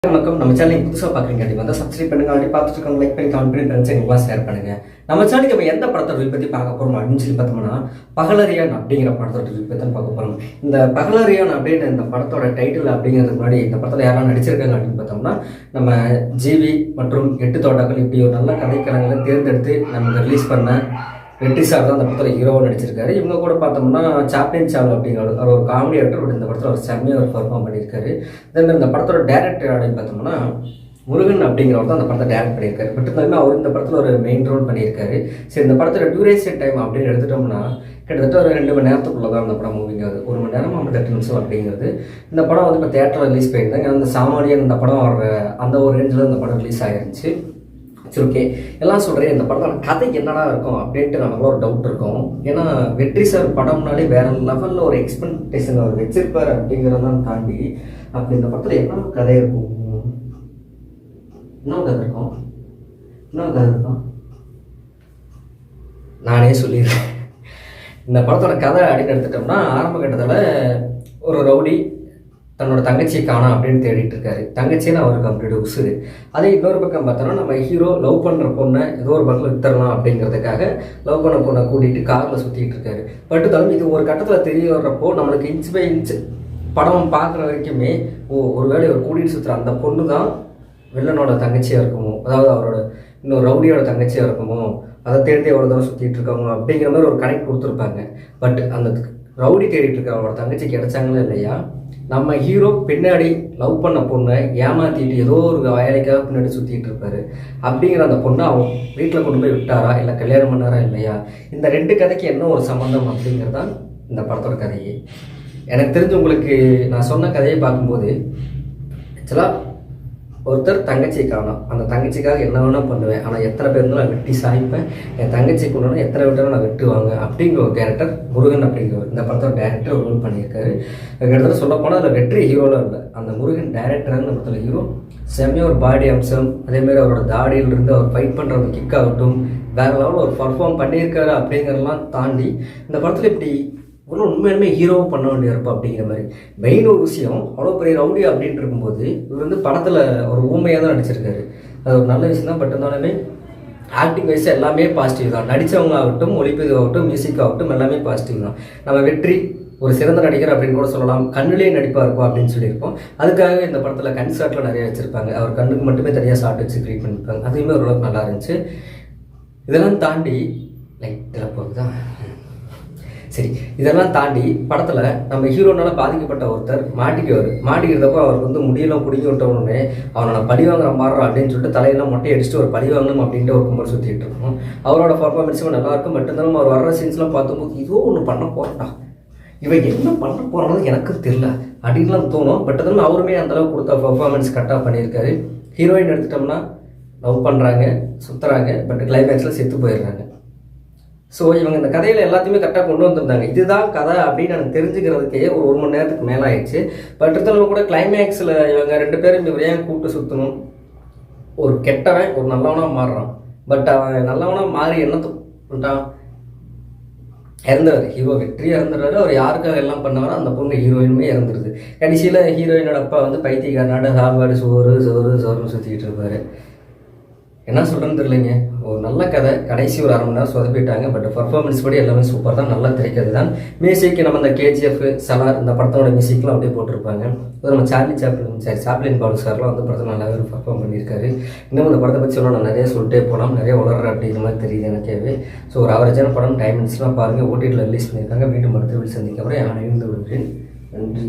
வணக்கம். நம்ம சேனல் புதுசாக பார்க்குறீங்க அப்படி வந்து சப்ஸ்கிரைப் பண்ணுங்க. அப்படி பார்த்துட்டு இருக்காங்க, லைக் பண்ணி கமெண்ட் பண்ணி ஃப்ரெண்ட்ஸ் எங்களுக்குலாம் ஷேர் பண்ணுங்க. நம்ம சேனலுக்கு இப்போ எந்த படத்தை ரிவ்யூ பற்றி பார்க்க போகிறோம் அப்படின்னு சொல்லி பார்த்தோம்னா, பகலறியான் அப்படிங்கிற படத்தோட ரிவ்யூ பற்றி தான் பார்க்க போகிறோம். இந்த பகலறியான் அப்படின்னு இந்த படத்தோட டைட்டில் அப்படிங்கிறதுக்கு முன்னாடி இந்த படத்தில் யாரெல்லாம் நடிச்சிருக்காங்க அப்படின்னு பார்த்தோம்னா, நம்ம ஜிவி மற்றும் 8 தோட்டாக்கள் இப்படி ஒரு நல்ல கதைக்களங்களை தேர்ந்தெடுத்து நமக்கு ரிலீஸ் பண்ண வெற்றி சார் தான் அந்த படத்தில் ஹீரோவாக நடிச்சிருக்காரு. இவங்க கூட பார்த்தோம்னா சாப்ளின் சார்லி அப்படிங்கிற அவர் ஒரு காமெடி ஆக்டர். இந்த படத்தில் ஒரு செம்மையாக ஒரு பர்ஃபார்ம் பண்ணியிருக்காரு. தென் இந்த படத்தோட டேரக்டர் அப்படின்னு பார்த்தோம்னா முருகன் அப்படிங்கிறவர் தான் அந்த படத்தை டேரக்ட் பண்ணியிருக்காரு. பட் இருந்தாலுமே அவர் இந்த படத்தில் ஒரு மெயின் ரோல் பண்ணியிருக்காரு. சரி, இந்த படத்தோட டியூரேஷன் டைம் அப்படின்னு எடுத்துட்டோம்னா கிட்டத்தட்ட ஒரு 2 மணி நேரத்துக்குள்ளே தான் அந்த படம் மூவிங் ஆகுது. 1 மணி நேரம் 58 நிமிஷம் அப்படிங்கிறது. இந்த படம் வந்து இப்போ தேட்டரில் ரிலீஸ் பண்ணியிருந்தாங்க. அந்த சாமானியன் இந்த படம் வர அந்த ஒரு ரேஞ்சில் இந்த படம் ரிலீஸ் ஆகிருந்துச்சு. சரி, ஓகே. எல்லாம் சொல்கிறேன், இந்த படத்தோட கதை என்னடா இருக்கும் அப்படின்ட்டு நமக்குலாம் ஒரு டவுட் இருக்கும். ஏன்னா வெற்றி சார் படம்னாலே வேறு லெவலில் ஒரு எக்ஸ்பெக்டேஷன் அவர் வச்சிருப்பார் அப்படிங்கிறதான் தாண்டி அப்படி இந்த படத்தில் என்ன கதை இருக்கும், என்ன கதை இருக்கும் நானே சொல்லிடுறேன். இந்த படத்தோட கதை அப்படின்னு எடுத்துட்டோம்னா, ஆரம்ப கட்டத்தில் ஒரு ரவுடி தன்னோட தங்கச்சியை காணோம் அப்படின்னு தேடிட்டு இருக்காரு. தங்கச்சின்னு அவருக்கு அப்படி உசுறு. அதே இன்னொரு பக்கம் பார்த்தோன்னா, நம்ம ஹீரோ லவ் பண்ணுற பொண்ணை ஏதோ ஒரு பக்கம் வித்தரலாம் அப்படிங்கிறதுக்காக லவ் பண்ண பொண்ணை கூட்டிகிட்டு காரில் சுற்றிட்டு இருக்காரு. பட் இருந்தாலும் இது ஒரு கட்டத்தில் தெரிய வர்றப்போ நம்மளுக்கு இன்ச் பை இன்ச் படம் பார்க்குற வரைக்குமே ஒருவேளை ஒரு கூட்டிகிட்டு சுற்றுற அந்த பொண்ணு தான் வில்லனோட தங்கச்சியாக இருக்குமோ, அதாவது அவரோட இன்னொரு ரவுடியோட தங்கச்சியாக இருக்குமோ, அதை தேடி எவ்வளோ தூரம் சுற்றிட்டு இருக்காங்க அப்படிங்கிற மாதிரி ஒரு கனெக்ட் கொடுத்துருப்பாங்க. பட் அந்த ரவுடி தேடிட்டு இருக்க அவரோட தங்கச்சி கிடைச்சாங்களே இல்லையா, நம்ம ஹீரோ பின்னாடி லவ் பண்ண பொண்ணை ஏமாற்றிட்டு ஏதோ ஒரு வயலுக்காக பின்னாடி சுற்றிட்டு இருப்பாரு. அப்படிங்கிற அந்த பொண்ணை அவங்க வீட்டில் கொண்டு போய் விட்டாரா இல்லை கல்யாணம் பண்ணாரா இல்லையா, இந்த 2 கதைக்கு என்ன ஒரு சம்மந்தம் அப்படிங்கிறது தான் இந்த படத்தோட கதையே. எனக்கு தெரிஞ்சு உங்களுக்கு நான் சொன்ன கதையை பார்க்கும்போது ஆக்சுவலாக ஒருத்தர் தங்கச்சியை காணும், அந்த தங்கச்சிக்காக என்ன வேணால் பண்ணுவேன், ஆனால் எத்தனை பேர் இருந்தாலும் நான் வெட்டி சாய்ப்பேன், என் தங்கச்சி கொண்டு எத்தனை விட்டாலும் நான் வெட்டுவாங்க அப்படிங்கிற ஒரு கேரக்டர் முருகன் அப்படிங்கிறவர் இந்த படத்தோட டேரக்டர் ரோல் பண்ணியிருக்காரு. கிட்டத்தட்ட சொல்லப்போனால் அதில் வெற்றி ஹீரோவில் இல்லை, அந்த முருகன் டேரக்டராக இந்த படத்தில் ஹீரோ செம்மையாக ஒரு பாடி அம்சம், அதேமாதிரி அவரோட தாடியிலிருந்து அவர் ஃபைட் பண்ணுற அந்த கிக் ஆகட்டும் வேறு லெவலில் ஒரு பர்ஃபார்ம் பண்ணியிருக்காரு. அப்படிங்கிறதெல்லாம் தாண்டி இந்த படத்தில் இப்படி இவ்வளோ உண்மையுமே ஹீரோவை பண்ண வேண்டிய இருப்பா அப்படிங்கிற மாதிரி மெயின் ஒரு விஷயம். அவ்வளோ பெரிய ரவுடி அப்படின்ட்டு இருக்கும்போது இவர் வந்து படத்தில் ஒரு ஊமையாக தான் நடிச்சிருக்காரு. அது ஒரு நல்ல விஷயம் தான். பட் இருந்தாலுமே ஆக்டிங் வைஸ் எல்லாமே பாசிட்டிவ் தான். நடித்தவங்க ஆகட்டும், ஒளிப்பதிவு ஆகட்டும், மியூசிக் ஆகட்டும் எல்லாமே பாசிட்டிவ் தான். நம்ம வெற்றி ஒரு சிறந்த நடிகர் அப்படின்னு கூட சொல்லலாம். கண்ணிலே நடிப்பாக இருக்கும் அப்படின்னு சொல்லியிருப்போம். அதுக்காகவே இந்த படத்தில் கண் ஷாட்டில் நிறைய வச்சுருப்பாங்க. அவர் கண்ணுக்கு மட்டுமே தனியாக ஷாட் வச்சு க்ரியேட் பண்ணியிருப்பாங்க. அதுவுமே ஓரளவுக்கு நல்லா இருந்துச்சு. இதெல்லாம் தாண்டி லைட்டில் போகுதான். சரி, இதெல்லாம் தாண்டி படத்தில் நம்ம ஹீரோனால பாதிக்கப்பட்ட ஒருத்தர் மாட்டிக்கிறதப்போ அவருக்கு வந்து முடியெல்லாம் பிடிங்கி விட்டவுடனே அவனை பழி வாங்குற மாறுறா அப்படின்னு சொல்லிட்டு தலையெல்லாம் மொட்டை அடிச்சுட்டு ஒரு பழி வாங்கணும் அப்படின்ட்டு ஒரு கும்பல் சுற்றிட்டு இருக்கோம். அவரோட பர்ஃபார்மன்ஸும் நல்லாயிருக்கும். பட் இருந்தாலும் அவர் வர்ற சீன்ஸ்லாம் பார்க்கும்போது ஏதோ ஒன்று பண்ண போகிறா, இவன் என்ன பண்ண போகிறான்னு எனக்கு தெரியல அப்படின்லாம் தோணும். பட் இருந்தாலும் அவருமே அந்தளவுக்கு கொடுத்த பர்ஃபார்மன்ஸ் கரெக்டாக பண்ணியிருக்காரு. ஹீரோயின் எடுத்துட்டோம்னா லவ் பண்ணுறாங்க, சுற்றுறாங்க, பட் கிளைமேக்ஸில் செத்து போயிடுறாங்க. ஸோ இவங்க இந்த கதையில் எல்லாத்தையுமே கரெக்டாக கொண்டு வந்திருந்தாங்க. இதுதான் கதை அப்படின்னு எனக்கு தெரிஞ்சுக்கிறதுக்கே ஒரு 1 மணி நேரத்துக்கு மேலே ஆயிடுச்சு. பட் இருந்தாலும் கூட கிளைமேக்ஸில் இவங்க 2 பேரும் இவர் ஏன் கூப்பிட்டு சுற்றணும், ஒரு கெட்டவன் ஒரு நல்லவனாக மாறுறான். பட் அவன் நல்லவனாக மாறி என்ன பண்ணிட்டான், இறந்துறாரு. ஹீரோ வெற்றியாக இறந்துறாரு. அவர் யாருக்காக எல்லாம் பண்ணாரோ அந்த பொண்ணு ஹீரோயினுமே இறந்துருது. கடைசியில் ஹீரோயினோட அப்பா வந்து பைத்தியக்காரனாட சாப்பாடு சோறுன்னு சுற்றிக்கிட்டு இருப்பார். என்ன சொல்கிறேன்னு தெரியலைங்க. ஒரு நல்ல கதை, கடைசி ஒரு 1/2 மணி நேரம் சொதப்பிட்டாங்க. பட் பர்ஃபார்மன்ஸ் படி எல்லாமே சூப்பர் தான், நல்லா திரைக்கிறது தான். மியூசிக் நம்ம இந்த கேஜிஎஃப் சலார் இந்த படத்தோட மியூசிக்லாம் அப்படியே போட்டிருப்பாங்க. நம்ம சாப்ளின் பாலு சார்லாம் வந்து படத்தில் நல்லாவே பர்ஃபார்ம் பண்ணியிருக்காரு. இன்னும் இந்த படத்தை பற்றி சொல்லணும், நிறைய சொல்லிட்டே போகலாம், நிறைய வளர்ற அப்படிங்கிற மாதிரி தெரியுது எனக்கேவே. ஸோ ஒரு அவரேஜான படம் டைம் மினிட்ஸ்லாம் பாருங்கள். ஓடிடியில் ரிலீஸ் பண்ணியிருக்காங்க. மீண்டும் அடுத்த வீடு சந்திக்க அப்புறம் நான் இருந்து விடுகிறேன். நன்றி.